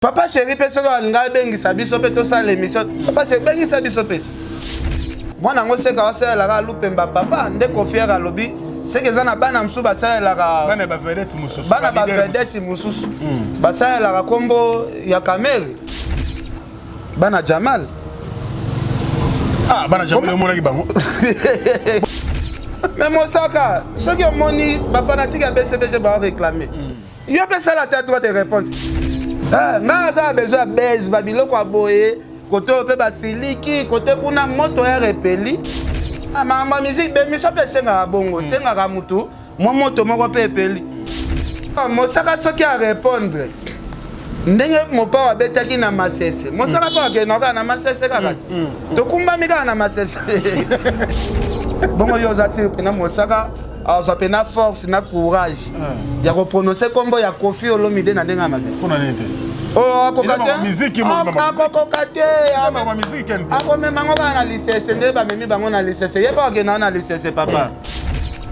Papa chéri, personne n'a bengi sabi sopeto ça l'émission. Papa chéri, bengi sabi sopeto. Moi nango c'est quand c'est la lupemba papa ndé confier à lobby. C'est que ça n'a pas n'amsou basa la bana ba vedette mususu. Bana ba vedette mususu. Basa la combo ya Kamel. Bana Jamal. Ah bana Jamal mo naki bango. Mais Mosaka, ceux qui ont moni, ba fanatique à BCBG va réclamer. Il y a pas ça la tête droit de réponse. Nga za besoin base babilo kwa boye côté pe basiliki côté kuna moto ya repeli ma musique be miso pe senga bongo senga ka mutu mo moto moko pe peli Mosaka soki a répondre ndenge mopa wa betaki na masese Mosaka pa ke noka na masese kaka to kumba mika na masese bongo yo za sirpe na Mosaka alors pena force na courage ya ko prononcer kombo ya Koffi Olomide na ndenga mabe kuna nete oh akokate musique mo mama akokate ama musique ken ako memango na lisese nde ba memi bango na lisese ye ba ke na lisese papa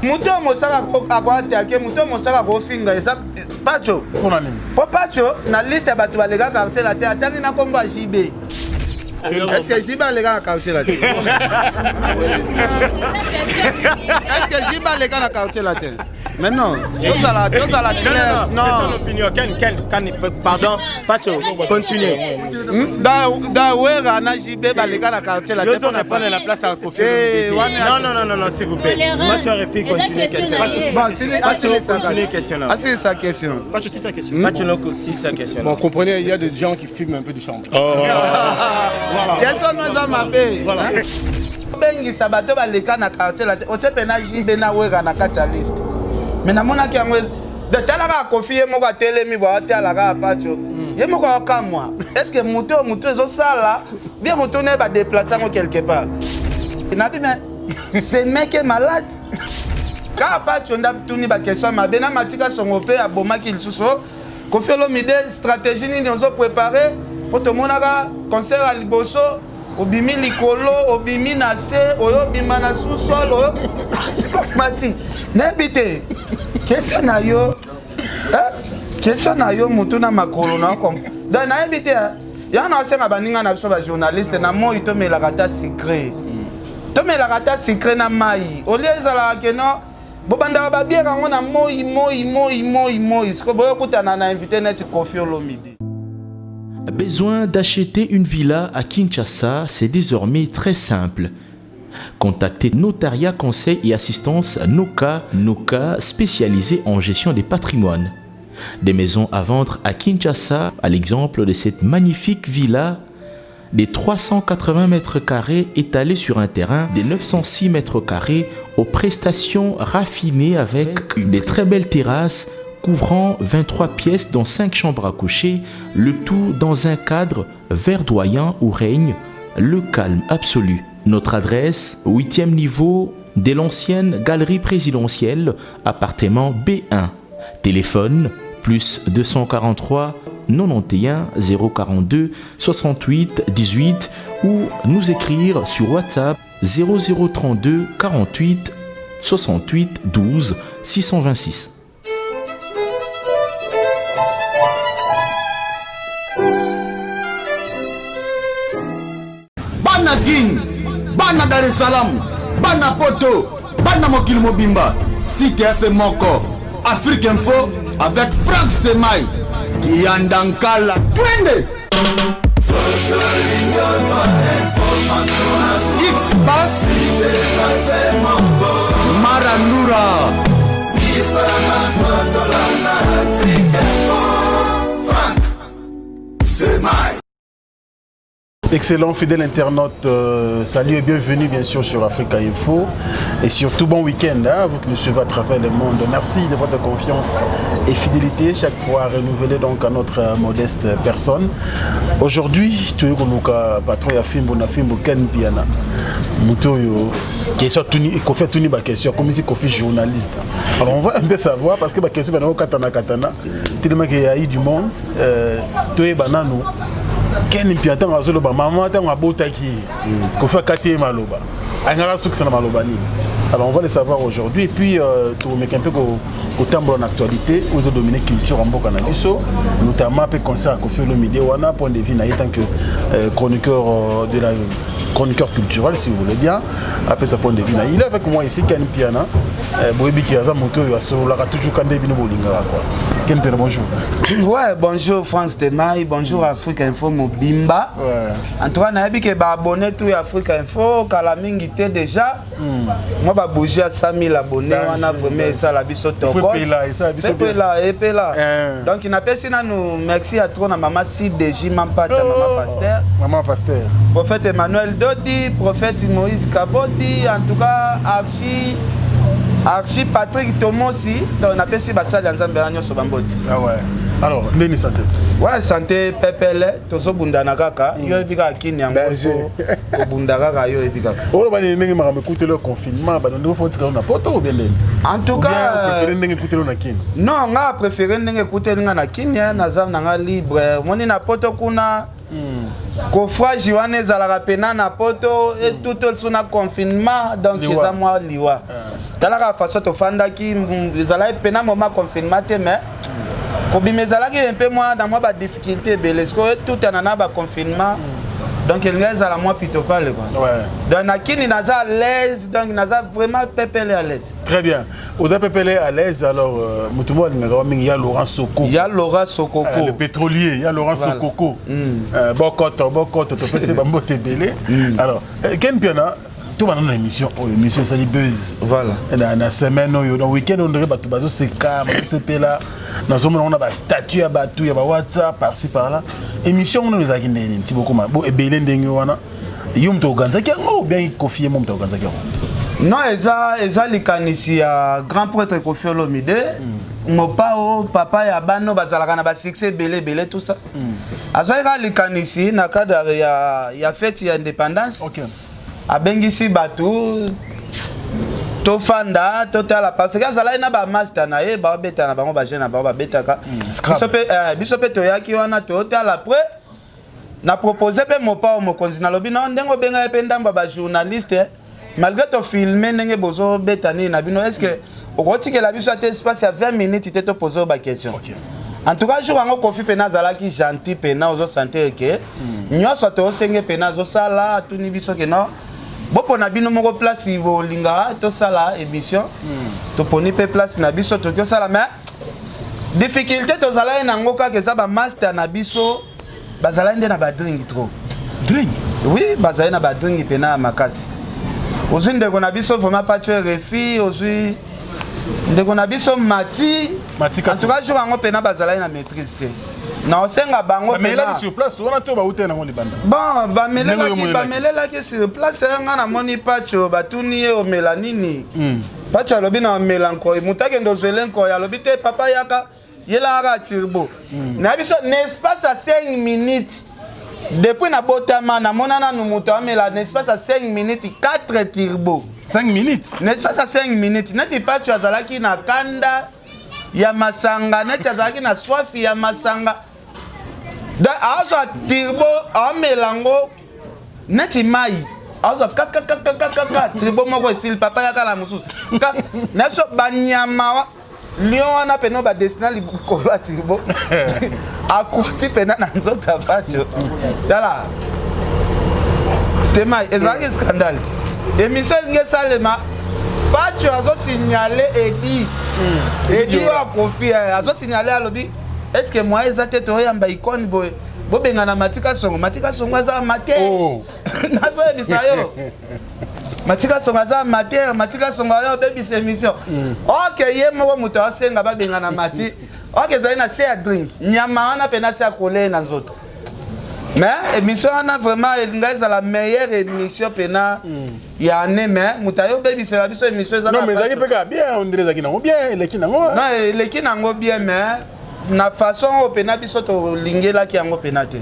muto Mosaka akwate ake muto Mosaka ko finga esa pacho kuna nini po pacho na liste batu balega quartier la terre atani na kombo JB. Est-ce que Jiba les gars à quartier la terre? Est-ce que Jiba les gars à quartier la terre? Mais non, tout ça la claire. Non. C'est l'opinion. Pardon, Pacho, continuez. Da wera na JB les gars à quartier la terre. Je vais prendre la place à Koffi. Non, s'il vous plaît. Moi, tu aurais fait continuer question. C'est sa question. Pacho, c'est sa question. Pacho, c'est sa question. Bon, comprenez, il y a des gens qui filment un peu du chant. Question nous a mapé. Bengi sabato ba leka na quartier la o te pena jimbe na wera na kacha list. Mais na mona ki angwe de tala ka Koffi mo ka telemi ba tala ka Pacho. Ye mo ka kamwa. Est-ce que muto zo sala bien muto ne ba déplacer ngo quelque part. Na bi mais ce mec est malade. Ka Pacho nda tuni ba question ma bena matika songo pe aboma ki lisuso. Koffi Olomide stratégie ni on zo préparer pour te monaka concert à liboso obimi likolo obimi na se oyo bima na sous-sol oyo sikomati nebite question na yo mutu na makolo na kom donc na ebite ya na senga baninga na biso ba journaliste na moi to melaka ta secret na mai olie ezala ke no bobanda ba biera ngona moi siko boyo kutana na invité net Koffi Olomide. Besoin d'acheter une villa à Kinshasa, c'est désormais très simple. Contactez Notaria Conseil et Assistance Noka spécialisé en gestion des patrimoines. Des maisons à vendre à Kinshasa, à l'exemple de cette magnifique villa des 380 mètres carrés étalée sur un terrain de 906 mètres carrés aux prestations raffinées avec des très belles terrasses couvrant 23 pièces dont 5 chambres à coucher, le tout dans un cadre verdoyant où règne le calme absolu. Notre adresse, 8e niveau de l'ancienne galerie présidentielle, appartement B1. Téléphone, plus 243 91 042 68 18 ou nous écrire sur WhatsApp 0032 48 68 12 626. Bana Guine, Bana Dar es Salaam, Bana Poto, Bana Mokil Mobimba, Cité AC Moko, Afrique Info avec Franck Semaï, Yandankala, Twende. X-Bass, Maranoura, Franck Semaï. Excellent fidèle internaute, salut et bienvenue bien sûr sur Africa Info et surtout bon week-end, hein, vous qui nous suivez à travers le monde. Merci de votre confiance et fidélité chaque fois renouvelée donc à notre modeste personne. Aujourd'hui, tu es comme patron ya Fimbo na Fimbo Ken Piana. Mutoyo question tuni Koffi tuni ba question comme si Koffi journaliste. Alors on va un peu savoir parce que ba question banako katana tellement qu'il y a eu du monde tu es banano Ken Piana ngazolo ba maman ta ngabota ki Koffi kati maloba. Angara sukisa na maloba ni. Alors on va le savoir aujourd'hui. Et puis, tu remets un peu au temps en actualité, aux autres dominés culture en Boka Nabiso, notamment après concert à Kofi Olomide Wana, point de vue en tant que chroniqueur culturel, si vous voulez bien. Après sa point de vue, il est avec moi ici, Ken Piana. Boebi qui a moto, il a toujours Kande Bino Bolinga. Ken Piana, bonjour. Ouais, bonjour France Temaï, bonjour Afrique Info Mobimba. Ouais. En tout cas, je suis abonné tout Afrique Info, Kalamingi déjà. Moi, je bouger à 100 000 abonnés, on a vraiment ça la biso tokos. Et là. Donc, il n'a pas si nous merci à toi, maman CDJ, maman Pasteur. Maman Pasteur. Prophète Emmanuel Dodi, prophète Moïse Kabodi, en tout cas, Archie Patrick Tomosi, donc on appelle si Bassal Yanzamberanyo Sobamboti. Ah ouais. Alors, Neni santé. Ouais, santé pepele, tozo bundana kaka, yo ebika kini yango ko bundaka ka yo ebika. Oh ba nenge mara écouter le confinement, ba ndo faut tika na poto ou bien neni. En tout cas, préféré nenge écouter na kini. Non, nga préféré nenge écouter na kini na zam na libre. Moni na poto kuna Kofra Jiwane zalaka pena na poto et tout le confinement donc eza moi liwa. Talaka façon to fandaki zalaka pena moment confinement te mais kobimezalaki un peu moins dans moi ba difficulté belesko tout en ba confinement donc il reste à la moi plutôt pas le quoi. Ouais. Donc nakini naza à l'aise donc naza vraiment pepele à l'aise. Très bien. Vous avez pepele à l'aise alors mutumo il y a Laurent Sokoko. Il y a Laurent Sokoko. Le pétrolier, il y a Laurent Sokoko. Bokoto to pese bambo tebele. Alors Ken Piana tout maintenant l'émission ça dit buzz. Voilà. Dans la semaine dans le week-end on dirait bato bazo se calme, se pela. Dans ce moment on a ba statut à bato, il y a ba WhatsApp par-ci par-là. Émission on nous a gagné un petit beaucoup bo ebele ndenge wana. Yum to ganza ki ngo bien confier mom to ganza ki. Non, eza likanisi ya grand prêtre Kofi Olomide. Mopao papa ya bano bazalaka na ba succès belé tout ça. Azoira likanisi na cadre ya fête ya indépendance. OK. Abengisi batu tofanda totala parce que azala na ba master na ye ba beta na bango ba jeune na ba betaka bisope toyaki wana totala après na proposer pe mopa mokonzi na lobi na ndengo benga pe ndamba ba journaliste malgré to filmer ndenge bozo betani na bino est-ce que okotike la biso ate espace ya 20 minutes te to poser ba question. OK. En tout cas, je suis Kofi Pena zalaki gentil pena ozo santé que nyoso to senge pena zo sala tuni biso que non. Bon pour na bino moko place ivo linga to sala émission to poni pe place na biso to sala mais difficulté to sala na ngoka que ça ba master na biso bazala inde na ba drink trop. Drink? Oui, bazala na ba drink pena makasi. Ozu ndeko na biso vraiment pas tuer refi ozu ndeko na biso mati en tout cas je vais pena bazala na maîtrise te. Na osenga bango mais là sur place on a to ba ute na ngoli banda. Bon, ba melela ki sur place nga na moni pacho batuni o melanini. Pacho alobi na melanko mutake ndo zelenko ya lobi te papa yaka yela ara turbo. Na biso n'espace à 5 minutes. Depuis na botama na monana no mutamela n'espace à 5 minutes 4 turbo. 5 minutes. N'espace à 5 minutes. Neti pacho azalaki na kanda ya masanga neti azalaki na swafi ya masanga. Da aza turbo amelango neti mai aza kaka turbo moko esil papa ya kala musu ka naso banyama lion wana peno ba destinal libukolo turbo akoti pena na nzota pacho dala c'était mai ezaki scandale émission ngesalema pacho azo signaler edi wa Kofi azo signaler alobi est-ce que moi ezate to yamba icône boy bobenga na matika songo za mater nazo ebisa yo matika songo za mater matika songo yo baby émission OK ye moko muto asenga babenga na mati OK zali na se drink nyama wana pena se akole na nzoto mais émission wana vraiment ngaza la meilleure émission pena ya année mais mutayo baby c'est la biso émission za non mais zaki peka bien on dirait zaki nango bien leki nango non leki nango bien mais na façon au pena biso to lingela ki yango pena te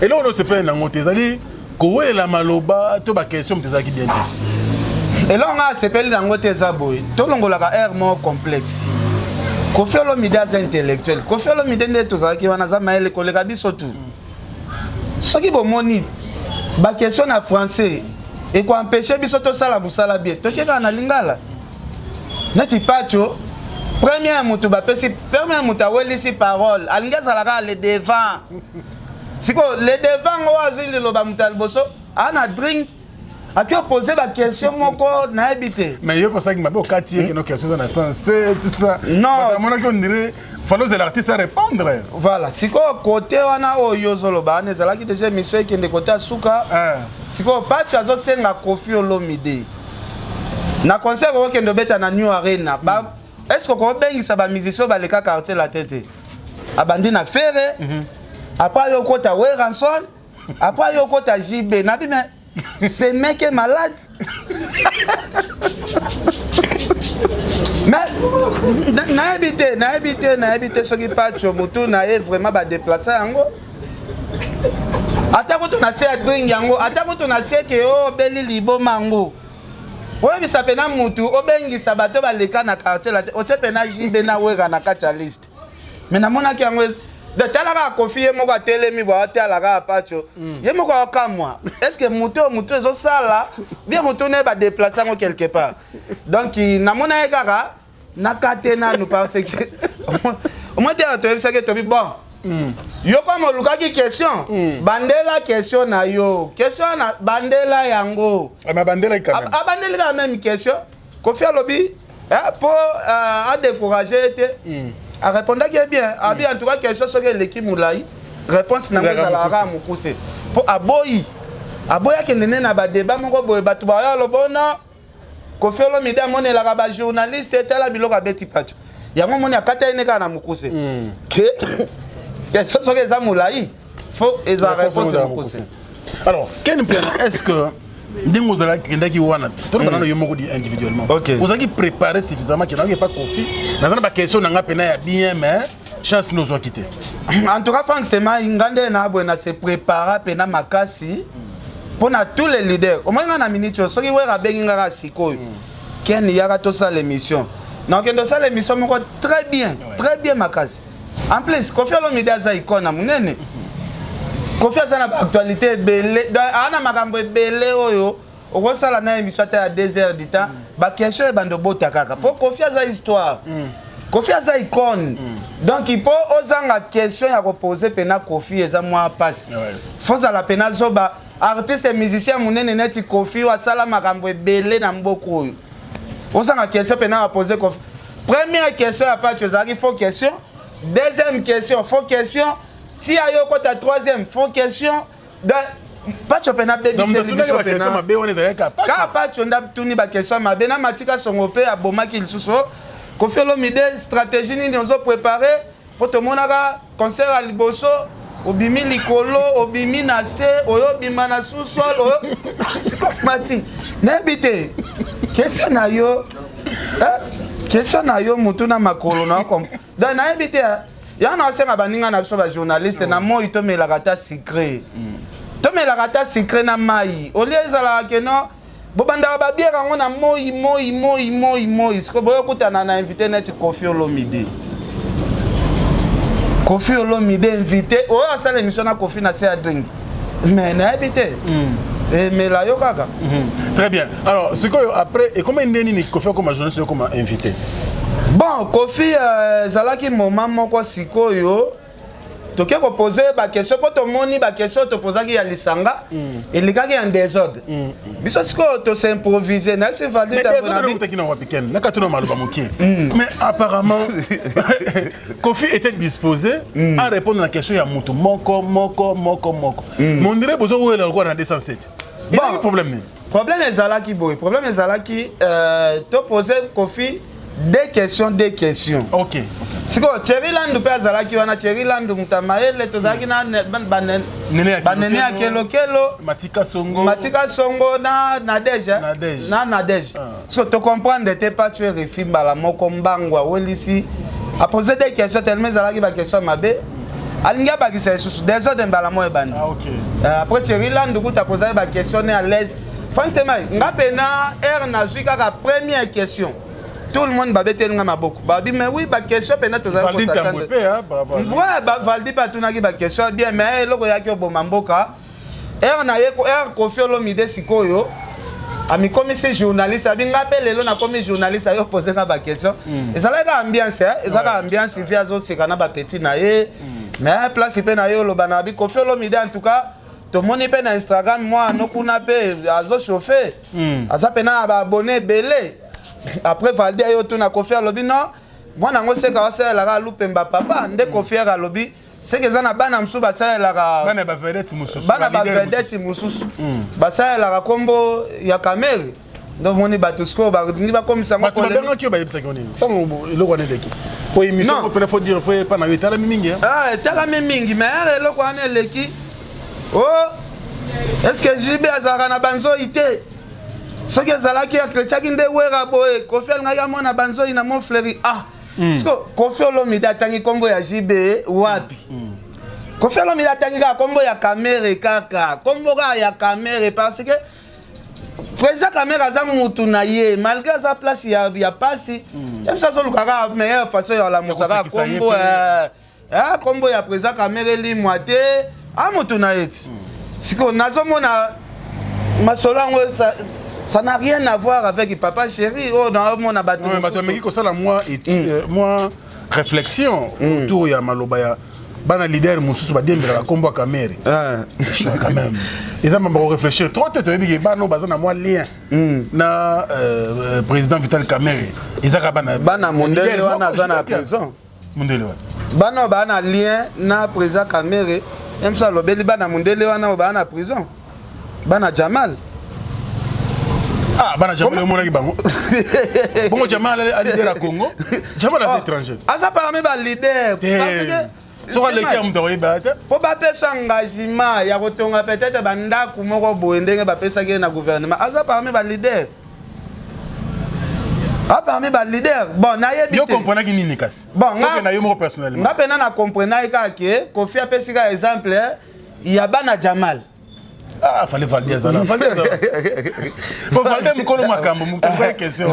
et là on se peine nango te zali ko la maloba to ba question te zaki bien te et là on a se peine nango te za boy to longola ka air more complexe Kofi Olomide za intellectuel Kofi Olomide nde to zaki wana za maele kolega biso tu soki bomoni ba question na français et qu'on empêche biso to sala busala bien to keka na lingala neti pacho premier mutu ba pesi premier mutu awelisi parole alinga salaka le devant siko le devant ngo azili lo ba mutal boso ana drink a que poser la question moko na habité mais yo pour ça que m'a pas que nos questions dans le sens tout ça non mon qu'on dirait falloir que l'artiste à répondre voilà siko côté wana oyo zolo ba ne zala ki déjà mission qui de côté asuka siko pacho azo senga Koffi Olomide na concert ko kendo beta na New Arena ba est-ce qu'on bengisa ba musicien ba leka quartier la tête abandi na fere après yo kota we ranson après yo kota JB na bi mais ce mec est malade mais na habité ce qui pacho mutu na est vraiment ba déplacer yango atako to na se drink yango atako to na se ke o beli libo mango ouais mais ça pena mutu obengisa bato baleka na quartier la o te pena jibe na wera na kacha list mais na mona ki yango de talaka Koffi moko atelemi ba talaka pacho ye moko akamwa est-ce que mutu ezo sala bien mutu ne ba déplacer ngo quelque part donc na mona ekaka na katena nous parce que au moins tu sais que tu bon yo comme lukaki question bandela question na yo question na bandela yango ma bandela quand même bandela la même question Koffi alobi pour à décourager a répondre que bien a bien en tout cas question sur l'équipe moulai réponse na ngala mu pousser pour aboya ke nene na ba débat moko boye batu ba yo lobona Koffi Olomide amone la ba journaliste tela biloko beti pacho ya mo moni akata ine kana mukuse que question sur les amoulai faut les réponse mukuse alors quel plan est-ce que ndingo zala kendaki wana to bana yo moko di individuellement vous avez préparé suffisamment qu'il n'a pas Koffi na zana ba question na ngapena ya bien mais chance nous a quitté en tout cas franchement ingande na abona se prépara pena makasi pour tous les leaders au moins na minute so ki wera bengi ngara sikoyo ken yaka to ça l'émission donc ndo ça l'émission moko très bien makasi en plus Koffi Olomide aza icône munene Koffi aza na actualité belé ana makambo belé oyo okosala na émission ta 2 heures du temps ba question bando bota kaka pour Koffi aza histoire Koffi aza icône donc il peut ozanga question ya reposer pena Koffi eza moi passe faut za la pena zoba artiste musicien munene neti Koffi wa sala makambo belé na mboko oyo ozanga question pena à poser Koffi première question à pas tu il faut question deuxième question faut question si ayo ko ta troisième faut question pas tu pena baby c'est question ma be on est avec pas tu ndap tuni ba question ma be na matika songope aboma ki lisuso Koffi Olomide stratégie ni nous préparer pour te monaka concert à liboso obimi likolo obimi na se oyo bima na sous-sol oyo mati nebite question na yo mutu na makolo na comme donc na ebite ya na senga baninga na biso ba journaliste na moi to melaka secret to melaka secret na mai oliezala ke no bobanda ba biera ngona moi siko boyo kutana na invité net Koffi Olomide Koffi Olomide invité o asala émission na Koffi na se drink mais na ebite mais la yo kaka très bien alors ce que après et comment ndeni Koffi comme journaliste comme invité bon Koffi zalaki moment moko sikoyo toke ko poser ba question pour to moni ba question to posaki ya lisanga et likaki en désordre biso siko to s'improviser na se valide ta mais apparemment Koffi était disposé à répondre à la question ya mutu moko mon dirait besoin où est le roi en 207 il y a un problème ezalaki boy problème ezalaki to poser Koffi deux questions ok siko Thierry Landu pe azalaki wana Thierry Landu mutamaele tozalaki na banene ya kelokelo Matika Songo na Nadège siko to comprendre te pas tu refimba la moko mbangwa welisi a poser des questions tellement ezalaki ba question mabe alinga ba kisa susu des autres mbala mo ebani après Thierry Landu ku ta poser ba question à l'aise franchement ngapena na zuika ka première question tout le monde va bêter nga maboko babi mais oui ba question peut-être ça Valdi Tamboué ouais Valdi pas tout na ki ba question bien mais loko yaki oboma mboka na Koffi Olomide sikoyo ami comme si journaliste abi ngape lelo na comme journaliste ayo poser na ba question ezala ka ambiance ezala ambiance via zo sekana ba petit na ye mais place pe na yo lo bana bi Koffi Olomide en tout cas to moni pe na Instagram moi no kuna pe azo chauffer aza pe na ba abonné belé après valide ayo to na Koffi Olomide non moi nango seka wasa la ka lupemba papa nde Koffi Olomide c'est que ça n'a pas n'amsou basa la ka bana ba vedette mususu bana ba vedette mususu basa la ka kombo ya kamere donc moni batusko ba ni ba comme ça moi tu m'as qui ba yebisa koni tango le kone leki po émission ko peut faut dire faut pas na yetala mingi ah tala mingi mais le kone leki oh est-ce que JB azara na banzo ité ce que zalaki ya chrétien ki nde wera boye Koffi ngaya mona banzo ina mon fleuri ah parce que Koffi Olomide atangi kombo ya JB wapi Koffi Olomide atangi ka kombo ya kamere kaka kombo ka ya kamere parce que président kamere aza mutu na ye malgré sa place ya pasi même ça solo kaka meilleure façon ya la musaka kombo kombo ya président kamere li moite a mutu na ye siko nazomona masolango ça n'a rien à voir avec Papa Chéri. Oh, non, mon abattu. Non, mais tu as ça, moi, réflexion autour de Malobaya. Bana leader, mon sous badien de la combo caméra. Quand même. Ils ont réfléchir. Trop de temps, ils ont bazana moi lien. Na président Vital Kamerhe. Ils ont bana mondele wana zana prison. Mondele wana. Bana lien na président Kamerhe. Même ça lobeli bana mondele wana bana prison. Bana Jamal. Ah, bana Jamal est monaki bango. Bon, Jamal est leader à Congo. Jamal est étranger. Ah, ça parmi ba leader. Sur le cas, on doit y battre. Pour pas faire engagement, il y a peut-être banda kumoko boendenge ba pesa ke na gouvernement. Ah, ça parmi ba leader. Ah, parmi ba leader. Bon, na yebi. Yo comprendre qui ni casse. Bon, na yo mo personnellement. Na pena na comprendre ka ke Koffi a pesi ka exemple, il y a bana Jamal. Ah, fallait valider ça là. Pour valider mon colo makambo, mon question.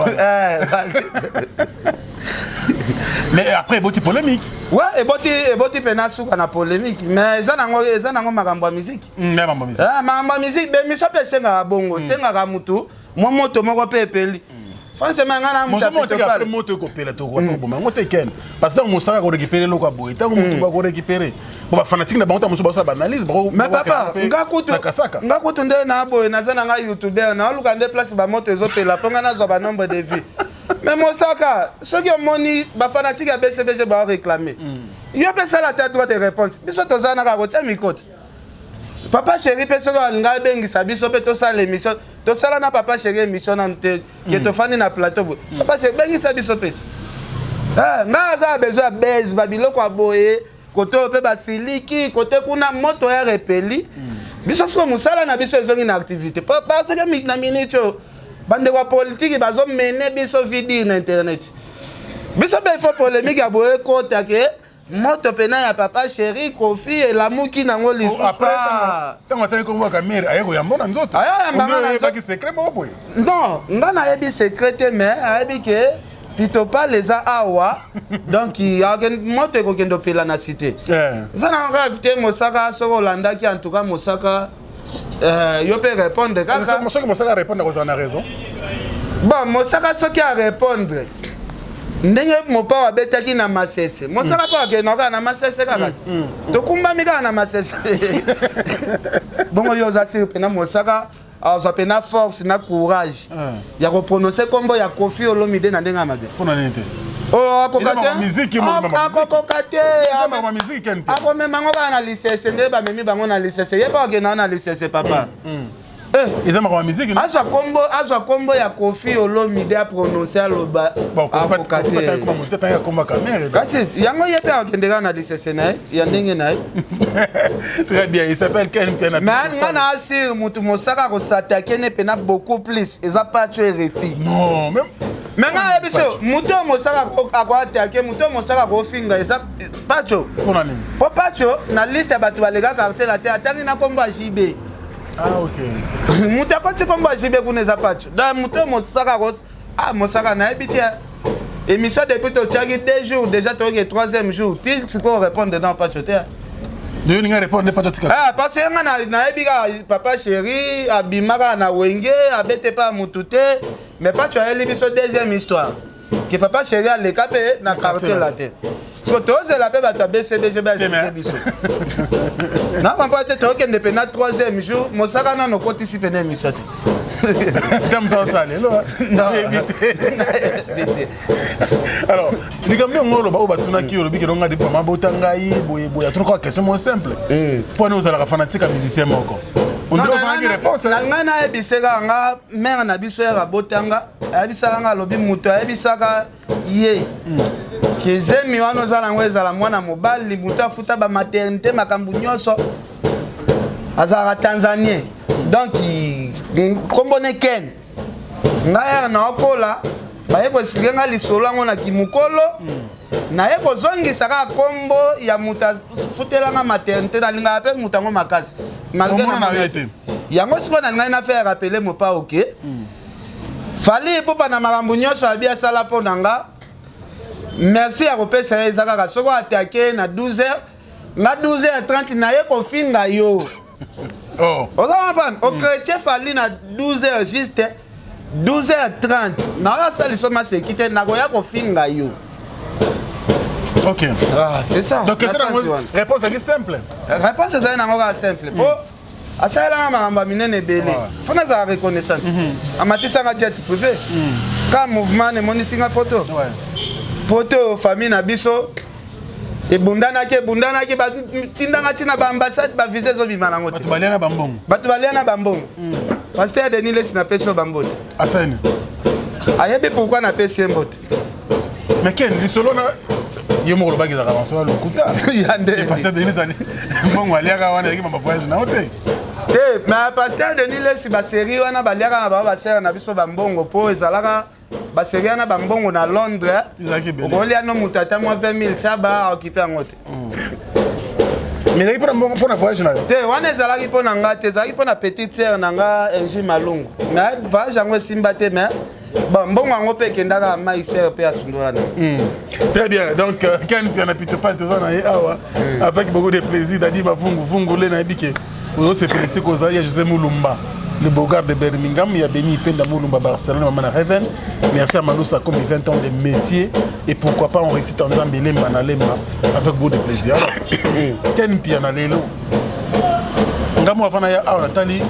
Mais après, boti polémique. Ouais, et boti pena souka na polémique. Mais ça nango makambo musique. Makambo musique. Ah, makambo musique, ben mi sope senga bongo, senga mutu, mo moto moko pe peli. Franchement, ngana mutu. Moi je après moto ko pela to ko bon, moto ken. Parce que dans mon sac ko récupérer loko boy, tant moto ko récupérer. Bon ba fanatique na bango ta musu ba sa analyse bro. Mais papa, ngakutu nde na boy na zana nga YouTuber na luka nde place ba moto ezopela ponga na zo ba nombre de vie. Mais Mosaka, ceux qui ont moni, ba fanatique à BCBG ba réclamer. Il y a pas ça la tête droite de réponse. Biso to zana ka kotia mikote. Papa Chéri pe soko nga bengi sabiso pe to sala émission. To sala na Papa Chéri émission na te que to fani na plateau. Papa Chéri bengi sabiso pe. Ah, nga za besoin base babilo kwa boye, kote pe basiliki, kote kuna moto ya repeli. Biso soko musala na biso ezongi na activité. Parce que na minute bande wa politique bazo mener biso vidi na internet. Biso be faut polémique ya boye kota ke moto pena ya Papa Chéri Koffi et l'amour qui nango lisu après tant que ko ka mère ayeko ya mbona nzoto ayaya ba ki secret mo boy non ngana yebi secret mais ayebi ke plutôt pas les awa donc il y a moto ko kendo pela na cité ça na invité Mosaka soko landa ki en tout cas Mosaka yo peut répondre kaka Mosaka répondre aux a raison bon Mosaka soki a répondre ndenge mopa wa betaki na masese Mosaka pa ke noka na masese kaka tokumba mika na masese bongo yo za sir pena Mosaka aza pena force na courage ya ko prononcer kombo ya Koffi Olomide na ndenga mabe pona nini oh akokate musique mo akokate ama musique ken ako mema ngoka na licence nde ba memi bango na licence yeba ke na licence papa ils aiment la musique. Azwa kombo ya Koffi Olomide a prononcé aloba. Bon, kasi yango yepe akendeka na licence na ya ndenge na. Très bien, il s'appelle Ken Pena. Mais ngana asir mutu Mosaka ko s'attaquer ne pena beaucoup plus. Eza pas tuer refi. Non, même Menga ebiso mutu Mosaka ko attaquer mutu Mosaka ko finga eza pacho. Pona nini? Po pacho na liste batu balega quartier la terre atangi na kombo JB. Ah ok. Muta koti kombo jibe kuneza pacho. Da muto Mosaka kos Mosaka na ebitia. Émission depuis to tiagi 2 jours déjà to ke 3e jour. Tu qu'on répondre dedans pacho terre. De vous répondre pas tout ah parce que na ebika papa chéri abimaka na wenge abete pas mutute mais pas tu as libiso deuxième histoire que papa chéri a le capé na quartier la tête so to c'est la paix ba BCBG ba biso na papa te to kende pena troisième jour mosaka na no kotisi pena misate comme ça ça là non alors ni comme ngolo ba batuna ki olobi ke longa de pa mabota ngai boye boye trop question moins simple pour nous ala fanatique musicien moko on doit avoir une réponse na ngana ebiseka nga mère na biso ya botanga ebisaka nga lobi muto ebisaka ye kezemi wana zala ngweza la mwana mobali muta futa ba maternité makambu nyoso azara tanzanien donc kombone ken ngaya na okola baye ko expliquer nga lisolo ngo na kimukolo na ye ko zongisa ka kombo ya muta futela nga maternité na linga pe mutango makasi malgré na yete yango siko na ngai na faire rappeler mo pa OK fali popa na makambu nyoso abia sala po nanga merci à kopesa ezaka soko attaquer na 12h na 12h30 na ye ko finga yo oh au chrétien fali na 12h juste 12h30 na ça les sommes c'est quitter na ko ya ko finga yo. OK Ah c'est ça donc réponse est simple réponse est simple po asala mamba minene belé fona za reconnaissance amatisa nga jet privé ka mouvement ne monisinga photo poto famille na biso ebundana ke tindanga tina ba ambassade ba visa zo bimana ngote batu baliana bambongo pasteur Denis Lesi na peso bambote asani ayebe pourquoi na peso mbote mais ken lisolo na yemo lo bagiza avancer le kuta yande pasteur Denis ani mbongo aliaka wana yaki mama voyage na hotel mais pasteur Denis Lesi ba série wana baliaka na ba sœur na biso bambongo po ezalaka ba série na bambongo na Londres okolia no mutata mo 20000 chaba occupé ngote mais il pour la voyage na te wana ezalaki po na ngate ezalaki po na petite sœur na nga Enji Malungu mais voyage yango simba te mais bon mbongo yango pe kendaka mai sœur pe asundola na très bien donc Ken puis on a pité pas tous awa avec beaucoup de plaisir dadi ba vungu le na bike vous se féliciter koza ya José Mulumba le Bogard de Birmingham, il y a Béni Penda Moulumba Barcelone, Mamana Reven. Merci à Manoussa comme 20 ans de métier. Et pourquoi pas on récite en Zambélé, Manalema, avec beaucoup de plaisir. Alors, Ken Piana Lelo. Ngamo avant d'ailleurs, on a tali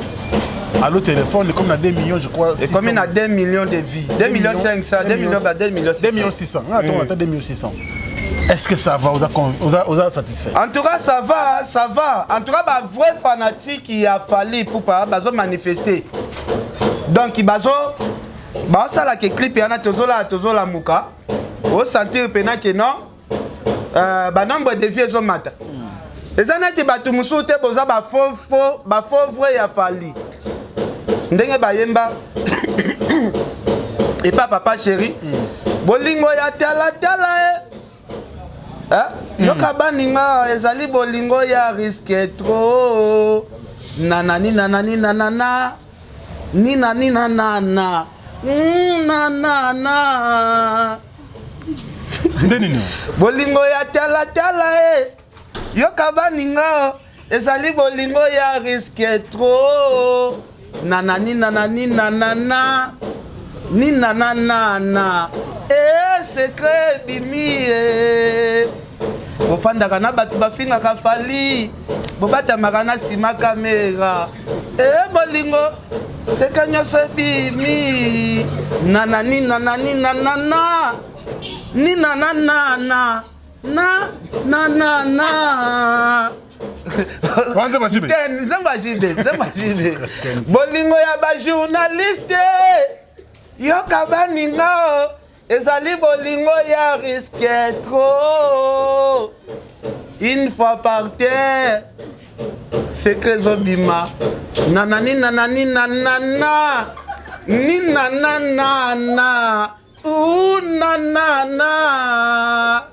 à l'autre téléphone, comme on a 2 millions, je crois. Et comme il a 2 millions de vies, 2 millions 500, 2 millions 2 millions 600. Attends, on a 2 millions 600. Est-ce que ça va, vous a satisfait? En tout cas, ça va, ça va. En tout cas, bah, vrai fanatique qui a fallu pour pas manifester. Donc, il bah ça là que clip yana tozola muka. Au sentir pena que non. Bah nombre de vies ont mata. Les années ba tumusu te boza ba faux vrai ya fallu. Ndenge ba yemba. Et papa chéri. Bolingo ya tala yoka baninga ezali bolingo ya risque trop nanani nanani nanana ninani nanana nanana ndenini bolingo ya tala yoka baninga ezali bolingo ya risque trop nanani nanani nanana ninanana secret bimi bofandaka na bato bafingaka fali bobatamaka na nsima kamera bolingo seka nyonso ebimi nanani nanani nanana ninananana nanana nzambajibe bolingo ya bajournaliste yoka baninga ezali bolingo ya risque trop une fois par terre secret zobima nanani nanani nanana ni nanana nanana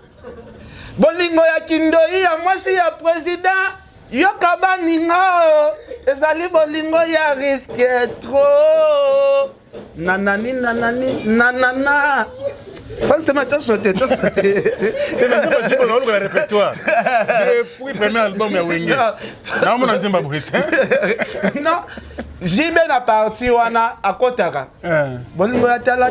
bolingo ya kindoi ya mwasi ya président yoka baninga ezali bolingo ya risque trop nanani nanani nanana Franchement, t'as sauté. C'est maintenant que je vais le répertoire. Depuis le premier album, non, JB na parti wana akotaka. Bolingo ya tala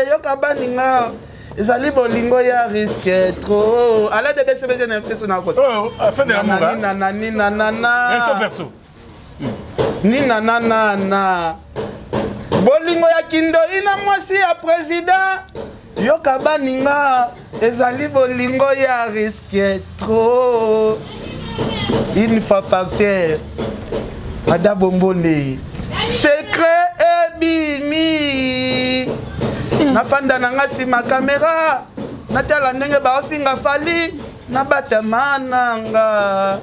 yoka baninga. Ezali bolingo ya risque trop. Allez de BCBG na impression na kota. Oh, fin de l'amour. Nina. Verso. Nina. Bolingo ya kindo ina mwasi ya président. Yoka baninga. Ezali bolingo ya risque trop. Une fois par terre. Ada bombone. Secret ebimi. Nafanda nanga sima kamera. Natala ndenge baofinga fali. Nabata mananga.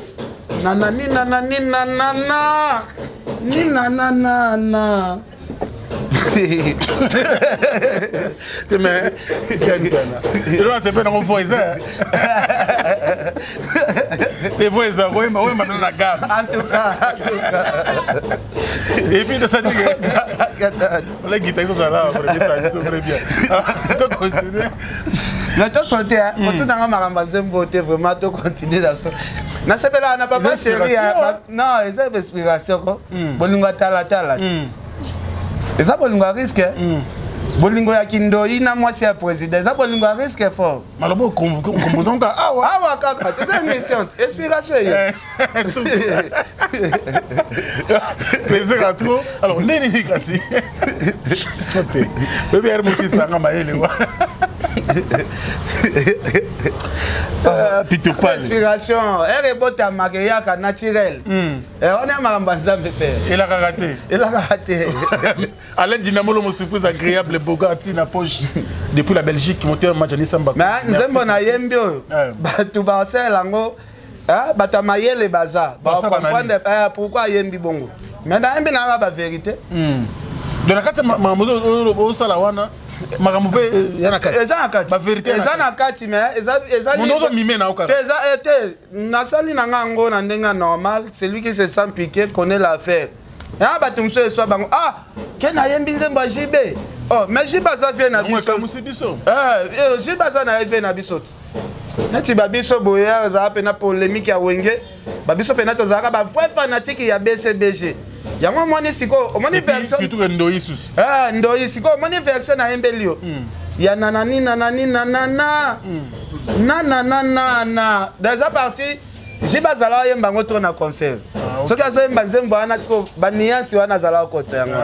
Nina. Mais c'est pas dans voix ça. Les voix ça, oui, mais dans la gamme. En tout cas. Et puis de ça dit que la guitare ça là, ça très bien. Donc continuer. Mais toi chanter hein, quand dans maramba zembote vraiment toi continuer dans ça. Na sepela na papa chérie. Non, c'est inspiration quoi. Bolingo tala. Eza bolingo risque. Bolingo ya kindo ina mwasi ya président. Eza bolingo risque fort. Malobo composant ka awa kaka, c'est une mission. Inspiration. Plaisir à trop. Alors nini kasi. OK. Bébé hermoti sanga maele wa. Pitopal. Inspiration. Elle est botte à maquillage naturel. Et on est marambazam pépé. Il a raté. Alain Dynamo le surprise agréable Bogati na poche depuis la Belgique monté un match à Nissan Bakou. Mais nous sommes na yembio. Batu ba lango. Bata mayele baza. Ba comprendre pourquoi yembi bongo. Mais na yembi na ba vérité. De la carte mamuzo au salawana. Makambo yana kati. Eza kati. Ba vérité. Eza na kati mais eza Monozo mimé na okara. Eza été na sali na ngo na ndenga normal, celui qui se sent piqué connaît l'affaire. Ah bah tout ça soit bango. Ah, kena yembi nzemba JB. Oh, mais JB za vient na biso. JB za na vient na biso. Nati ba biso boya za pe na polémique ya wenge. Ba biso pe na to za ka ba vrai fanatique ya BCBG. Yango moni siko, omoni version surtout Ndoyi sus. Ndoyi siko, omoni version na Embelio. Ya nanani. Dans la partie, j'ai pas zala yemba ngoto na concert. Soki azo yemba nzembo wana siko baniasi wana zala kote yango.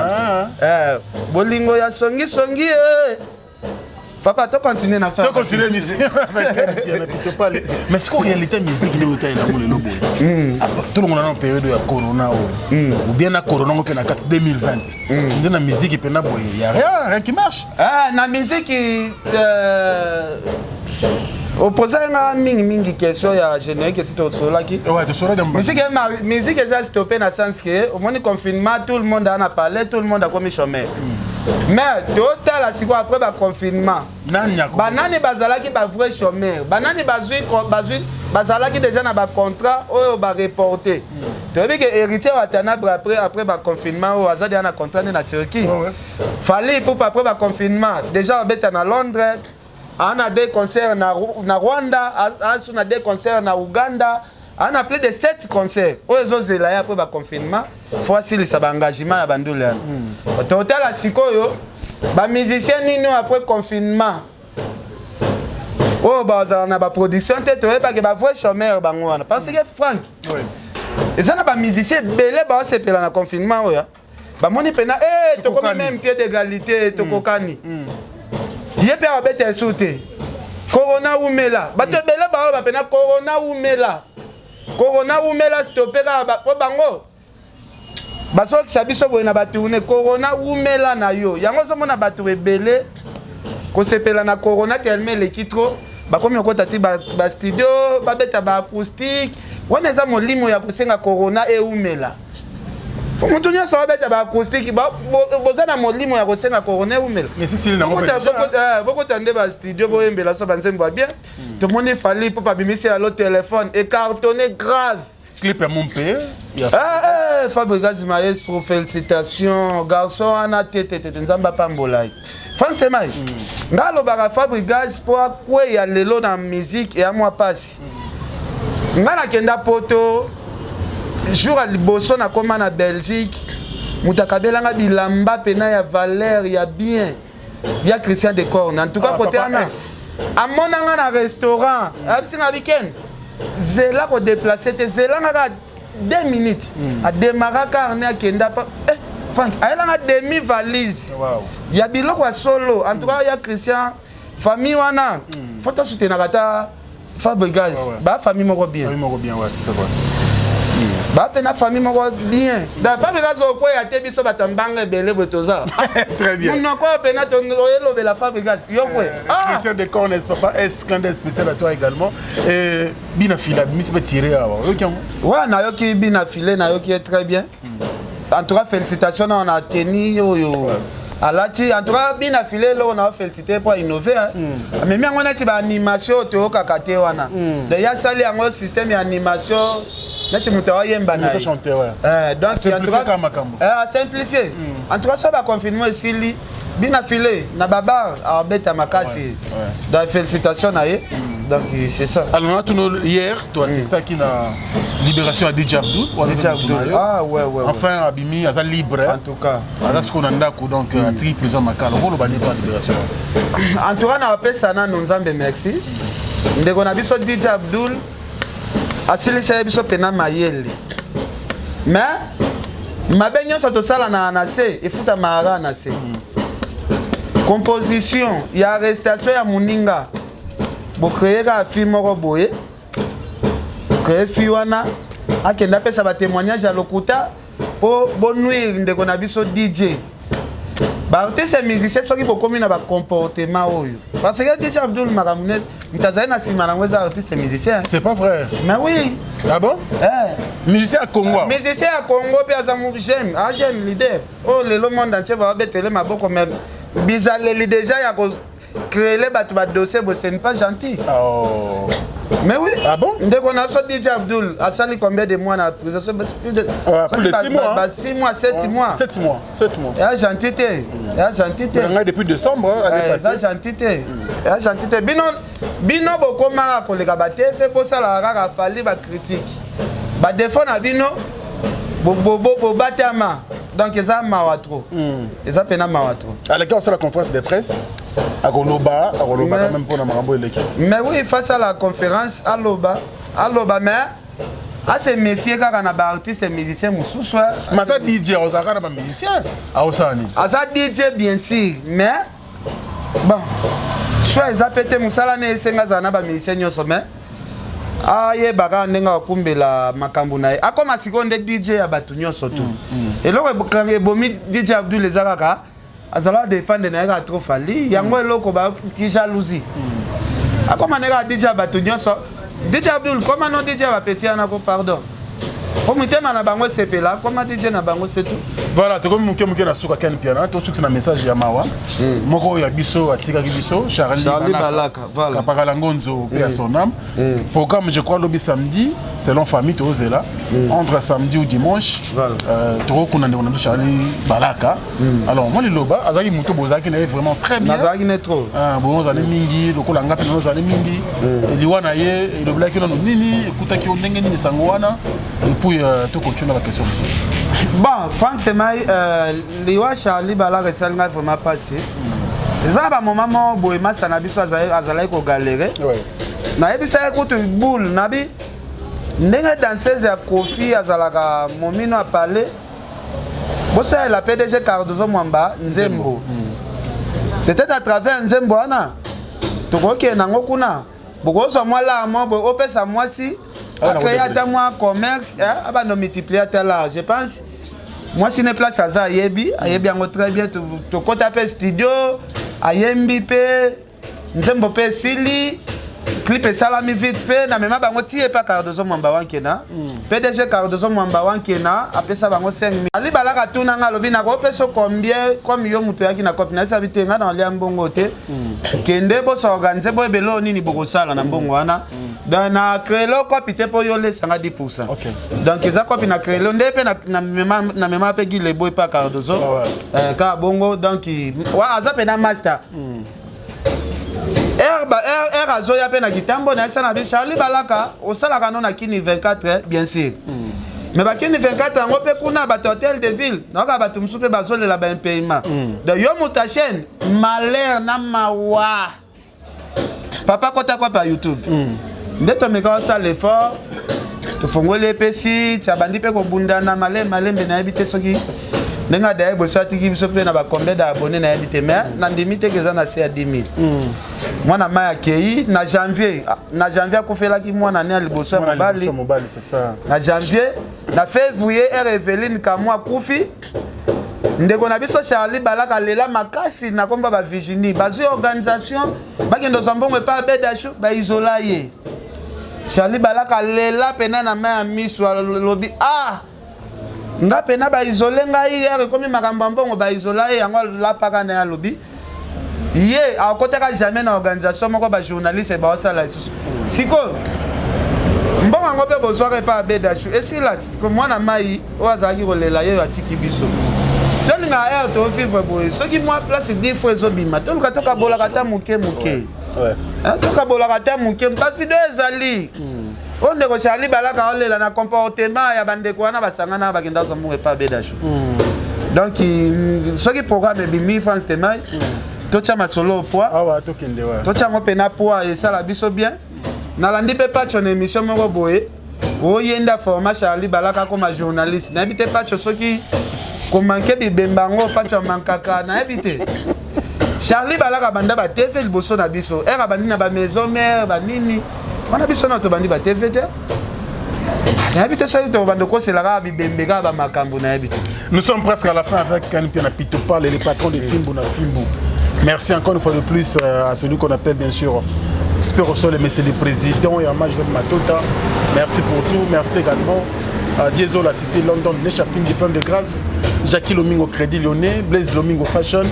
Bolingo ya songi. Papa, tu continues à faire. Tu continues l'émission avec mais c'est quoi réalité musique nous est dans le lobo. Tout le monde en période de corona ou bien la corona on a 2020. Dans la musique il y a rien qui marche. La musique opposé à mingi question ya générique que c'est autre là qui. Ouais, tu sauras de musique est stoppé dans le sens que au moment du confinement tout le monde en a parlé, tout le monde a commis chômage. Mais total la siko après le confinement. Banani bazalaki ba vrai chômeur. Banani bazalaki déjà na ba contrat ou ba reporter. Tu vois que héritier watanabre après ba confinement ou azadi na contrat na Turquie. Fallait pour après ba confinement déjà on beta na Londres. On a des concerts na Rwanda, on a des concerts na Uganda. On a plus de 7 concerts. Aux autres là après le confinement, faut assurer ça engagement à bandouler. Total la sikoyo, ba musicien nino après confinement. Oh bah on a ba production tête pas que ba vrai chômeur bangwana. Parce que Frank. Oui. Et ça na ba musicien belé ba se pela na confinement oya. Ba moni pena to comme même pied d'égalité to kokani. Yé père abete sauté. Corona ou mela. Ba te belé ba pena corona ou mela. Corona ou mela stoppé ka ba bango. Baso ki sabiso boye na batourner corona ou mela na yo. Yango so mona bato ebele ko sepela na corona tellement l'équitro ba komi okota ti ba studio ba beta ba acoustique. Wana za molimo ya kosenga corona e umela. Mutu nyonso beta ba acoustique ba bozana molimo ya kosenga corona e umela. Mais c'est style na mo. Boko tande ba studio bo embela so banzembo bien. Tout le monde est fallu pour pas bimisi à l'autre téléphone et cartonné grave. Clip à mon père. Fabregas maestro, félicitations. Garçon, on a tête, nzamba pambolai. Franchement, ngalo baka Fabregas pour quoi il y a lelo dans la musique et à moi passe. Ngala kenda poto, jour à Liboso na koma na Belgique, mutakabela nga bilamba pena ya valeur ya bien. Il y a Christian Decorne. En tout cas, côté Anna. À mon un restaurant, à un week-end, Zéla pour déplacer, Zéla a 2 minutes. À démarrer carnet à Kenda. Franck, elle a demi-valise. Il y a Biloko solo. En tout cas, il y a Christian. Famille Wana. Faut te soutenir à Fabregas. Bah, famille m'a bien. Famille m'a bien, ouais, c'est ça. Bah, la famille m'a bien. Dans Fabregas, au quoi, il y a des bisots à Tambanga et Belé Botoza. Très bien. Nous n'avons pas de la Fabregas. Christian Decorne, n'est-ce pas? Est-ce qu'un des spécial à toi également? Et Binafila, Miss Betiré. Ouais, Nayoki Binafile, Nayoki est très bien. En tout cas, félicitations, on a tenu. Alati, en tout cas, Binafile, on a félicité pour innover. Mais même on a une animation, on a kakate wana. D'ailleurs, ça il y a un système d'animation. Donc, simplifié. En tout cas, ça va confirmer ici. Binafile, Nababar, Arbeta Makasi. Donc, félicitations. Donc, c'est ça. Alors, hier, tu as assisté à la libération à DJ Abdul. Ah, ouais. Enfin, Abimi, il est libre. En tout cas. Ce qu'on a donc à tri prison Makala. On va libération. En tout cas, on a appelé ça, nous avons merci. Nous avons vu DJ Abdul. Asili ça biso pena mayele. Mais ma benyo soto sala na anase efuta mara anase. Composition, il y a arrestation ya Muninga. Bo créer ka film moko boye. Créer fiwana akenda pesa ba témoignage à lokuta po bonnuire ndeko na biso DJ. Ba artiste musicien soki bokomi na ba comportement oyo. Parce que DJ Abdul Maramunet mtazai na sima na ngweza artiste musicien. C'est pas vrai. Mais oui. Ah bon? Musicien à Congo. Musicien à Congo puis azamu j'aime. Ah j'aime l'idée. Oh le monde entier va betele maboko mais bizarre les déjà ya ko créer les batu ba dossier bo c'est pas gentil. Oh. Mais oui. Ah bon? Dès qu'on a fait DJ Abdul, a sali combien de mois na prison? Plus de 6 mois. 6 mois, 7 mois. 7 mois. 7 mois. Et la gentillité. Depuis décembre, la gentillité. La gentillité. Bino bokoma koleka bate fait pour ça la rara fali ba critique. Ba défendre bino bo batama. Donc ils ont mawatro. Ils ont pena mawatro. À l'écart c'est la conférence de presse. À Goloba même pour Namarabo et l'équipe. Mais oui, face à la conférence, Aloba, mais à se méfier quand on a des artistes et musiciens, mais ça DJ, on a des musiciens. Ça DJ bien sûr, mais bon, soit ils ont pété Moussala et Sengazana, des musiciens, mais ah, il y a des gens qui la Makambuna. A comme si on est DJ à Batunio surtout. Et là, quand il y a DJ Abdul les Araka. Azala défendre na trop fali yango eloko ba ki jalousie akoma nega DJ Batunyo so DJ Abdul comment non DJ va petit ana ko pardon comme tema na bango sepela comment DJ na bango c'est tout voilà to comme muke na suka ken piano to suka na message ya mawa moko ya biso atika biso Charlie Balaka voilà kapaka ngonzo pe à son âme programme je crois lobby samedi selon famille to zela entre samedi ou dimanche to kuna ndeko Charlie Balaka alors moi le loba azaki muto bozaki na vraiment très bien azaki ne trop bon zane mingi lokola ngapi no zane mingi liwana ye le black no nini ekutaki ondenge nini sangwana et puis tout continue la question bon franchement liwa Charlie Balaka ça n'a vraiment passé ça va moment boema ça na biso azala ko galérer na ebisa écoute boule nabi ndenge danseuse ya Kofi azalaka momino a parler bossa la PDG Cardozo Mwamba Nzembo peut-être à travers Nzembo ana to koke nango kuna bokozo moi là moi opesa moi si créer à moi commerce aba no multiplier là je pense moi si ne place à ça yebi yango très bien to kota pe studio ayembi pe Nzembo pe sili clip et salami vite fait na même bango tie pas Cardozo Mwamba wankena PDG Cardozo Mwamba wankena apesa bango 5 000 ali balaka tuna nga lobi na ko peso combien comme yo muto yaki na copie na sa bitenga na lia mbongo te kende bo so organiser bo ebelo nini boko sala na mbongo wana Donc na créelo copie te pour yo les 10%. OK. Donc eza copie na créelo ndé na mema pe Guy Leboy pa Cardozo. Ka bongo donc wa aza pe na master. R azoya pe na kitambo na sana bi Charlie Balaka osalaka non na kini 24 bien sûr. Mais bakini 24 ans on peut kuna ba hôtel de ville. Donc bato musupe bazolela ba paiement. De yo muta chaîne malheur na mawa. Papa kota kwa pa YouTube. Ndeto meka ça l'effort. To fongole pesi, tabandi pe ko bundana malembe na habite soki. Nenga daye bo swati ki biso pe na ba combien d'abonnés na habite mais na ndimite ke za na se 10 000. Mwana maya kei na janvier ko fela ki mwana ne liboso ya mobali c'est ça. Na janvier na février Eveline kamwa kufi ndeko na biso Charlie Balaka lela makasi na komba ba Virginie bazo organisation bakendo zambongo pa bedashu ba isolaye Charlie Balaka lela pena na ma miso lobi nga pena ba isolé ngai ere komi makambo mbongo ba isolaye yango la paka na lobi Yé, à côté de jamais dans l'organisation, je suis journaliste et je suis Siko, je suis besoin de pas Bédachu. Et si là, moi, je suis là, je suis biso. Je suis là, je suis vivre. Ce qui m'a place, c'est 10 fois Zobima. Tu as dit bolakata mouké. Tu as bolakata mouké. Pas vidéo ezali. On est Charlie Balaka, on est là, comportement, il y a bande quoi, na basangana, bagenda comme pas Bédachu. Donc, ce qui programme est bimi France Temai. Tocha masolo poa. Tokende wa. Tocha ngopena poa et ça la biso bien. Na landi pe patch on émission moko boye. O yenda format Charlie Balaka comme journaliste. Na bité patch soki ko manke bibembango patch mankaka na bité. Charlie Balaka banda ba TV liboso na biso. Era bandi na ba maison mère ba nini. Wana biso na to bandi ba TV te. Na bité ça to bando ko c'est la bibembega ba makambo na bité. Nous sommes presque à la fin avec Kanipia Pitopal et les patrons de Fimbo na Fimbo. Merci encore une fois de plus à celui qu'on appelle bien sûr Spirosol, mais c'est le président et à Major Matota. Merci pour tout. Merci également à Diesel, la Cité London, Nechapin du Plan de Grâce, Jackie Lomingo Crédit Lyonnais, Blaise Lomingo Fashion,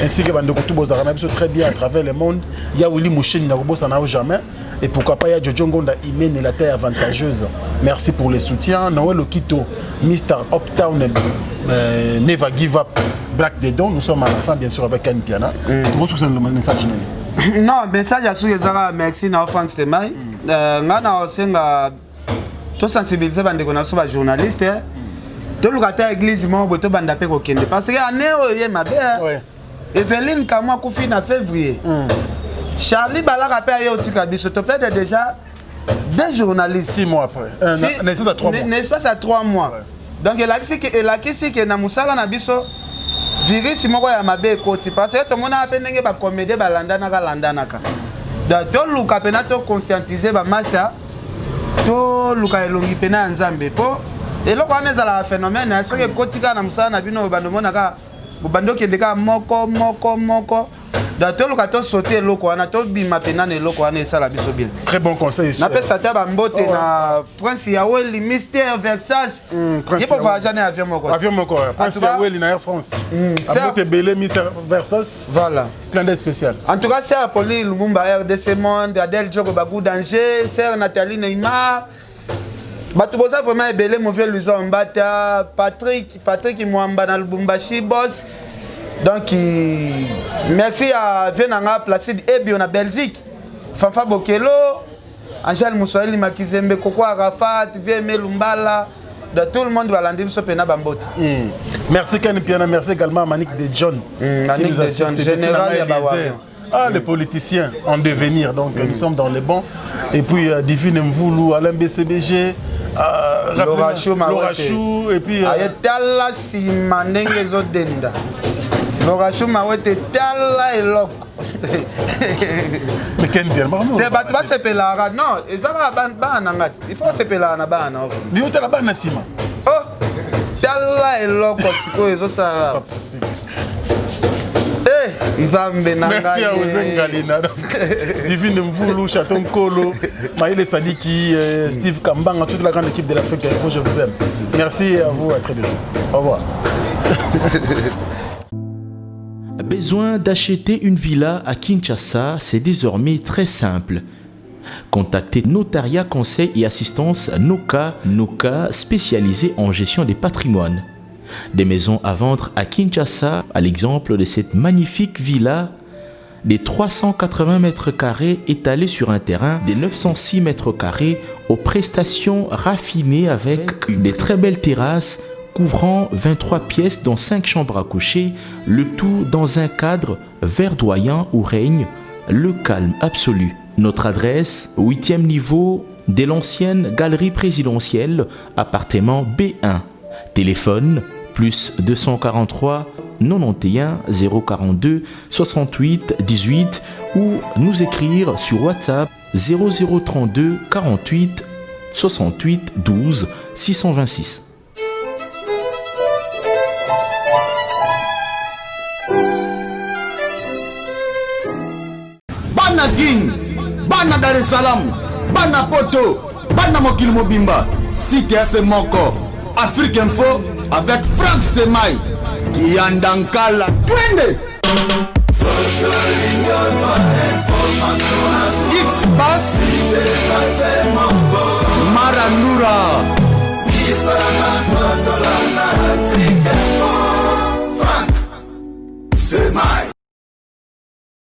ainsi que Bando Koutou Zaranabis très bien à travers le monde. Il y a Willy Mouchen, Narubo Sanao jamais. Et pourquoi pas, il y a Jojo Ngonda Imen et la taille avantageuse. Merci pour les soutiens. Noël Okito, Mr. Uptown, Never Give Up, Black Dedon. Nous sommes à la fin, bien sûr, avec Anne Piana. Vous souhaitez le message? Non, message à ceux qui ont merci na France de Mai. Ngana osenga to sensibiliser bande kona so ba journaliste. To lukata église mo boto banda pe ko kende parce que année oye mabe. Eveline kamwa kufi na février. Charlie Balaka pe yo tika biso to peut déjà des journalistes 6 mois après. N'est-ce pas à 3 mois. N'est-ce pas à 3 mois. Donc il a que na musala na biso virus moko ya mabe koti parce que to mona pe ndenge ba comédie ba landana ka landana ka. Donc to luka pena to conscientiser ba master to luka elongi pena nzambe po eloko wana ezala phénomène soki koti ka na musala na bino bando mona ka bando kende ka moko donc to luka to sauter eloko wana to bima pena na eloko wana esala biso bien. Très bon conseil. Na pe sata ba mbote na Prince Yaweli Mystère Versace. Il faut voyager en avion moko. Avion moko. Prince Yaweli na Air France. Mbote belé Mystère Versace. Voilà. Clin d'œil spécial. En tout cas, c'est Apolli Lumumba RDC Monde, Adèle Diogo Bagou Danger, sœur Nathalie Neymar. Batuboza vraiment belé mauvais Luzo Mbata, Patrick Mwamba na Lubumbashi boss. Donc merci à Venanga Placide Ebio na Belgique. Fafa Bokelo, Angèle Moussoeli Makizembe Koko Arafat, VM Lumbala, de tout le monde va l'andi so pena bambote. Merci Ken Piana, merci également à Manik de John qui nous assiste, général les politiciens en devenir, donc nous sommes dans les bons. Et puis Divine Mvoulou, Alain BCBG, Laura Chou, et puis Ayetala Simanenge Zodenda. Laura Chou Mawete Tala Elok. Mais Ken Piana, tu vas se pelara, non, ils ont un il faut se pelara na bana. Il y a la bana Sima. Oh, Tala Elok, c'est pas possible. Merci à Ozen Galina. Divine Mvoulou, Chaton Kolo, Maïle Sadiki, Steve Kambanga, toute la grande équipe de l'Afrique Info, je vous aime. Merci à vous, à très bientôt. Au revoir. Besoin d'acheter une villa à Kinshasa, c'est désormais très simple. Contactez Notariat Conseil et Assistance NOCA, NOCA spécialisé en gestion des patrimoines. Des maisons à vendre à Kinshasa, à l'exemple de cette magnifique villa des 380 mètres carrés étalés sur un terrain des 906 mètres carrés aux prestations raffinées avec des très belles terrasses couvrant 23 pièces dont 5 chambres à coucher, le tout dans un cadre verdoyant où règne le calme absolu. Notre adresse, 8e niveau de l'ancienne galerie présidentielle, appartement B1. Téléphone, plus 243 91 042 68 18 ou nous écrire sur WhatsApp 0032 48 68 12 626. Bana King, Bana Dar es Salaam, Bana Poto, Bana Mokil Mobimba, Cité AC Moko, Afrique Info avec Frank Semaï, Yandankala, Twende. X-Bass, Marandura, Frank Semaï.